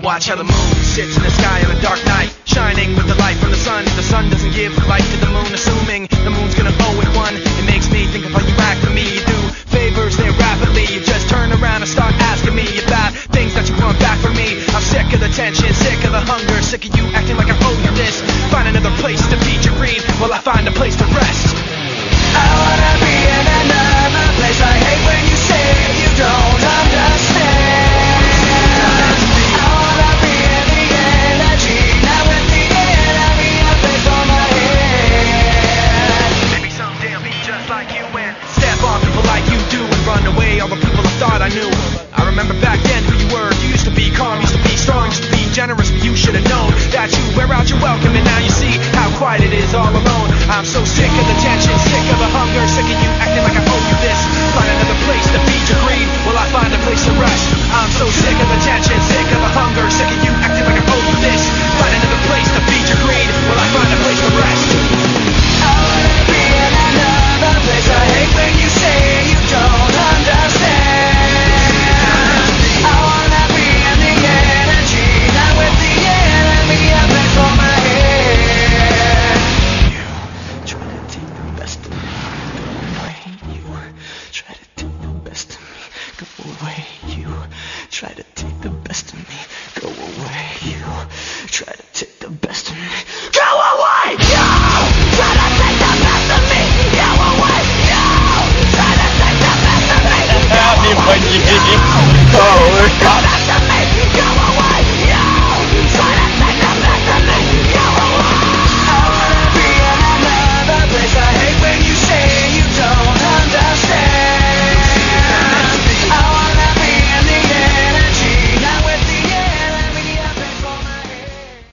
watch how the moon sits in the sky on a dark night, shining with the light from the sun. The sun doesn't give the light to the moon, assuming the moon's gonna owe it one. It makes me think of how you act for me. You do favors there rapidly. You just turn around and start asking me about things that you want back from me. I'm sick of the tension, sick of the hunger, sick of you acting like I owe you this. Find another place to feed your greed while I find a place to rest. I wanna be in another place. I hate when you say you don't understand. I wanna be in the energy, not with the enemy. A place on my head. Maybe someday I'll be just like you and step on people like you do and run away all the people I thought I knew. I remember back then who you were. You used to be calm, used to be strong, used to be generous, but you should have known that you wear out your welcome, and now you see how quiet it is all alone. I'm so sick of the tension, sick of the hunger, sick of you acting like I owe you this. Find another place to feed your greed while I find a place to rest. I'm so sick of the tension, sick of the hunger, sick of you acting like I owe you this. Find another place to feed your greed while I find a place to rest. I wanna be in another place. I hate when you say you don't understand. I wanna be in the energy, not with the enemy. A place for my head. You try to take the best of me, go away. You try to take the best of me, go away. You try to take the best of me, go away. You try to take the best of me, go away. You try to take the best of me, go away. You try to take the best of me, go away. Ni bądź,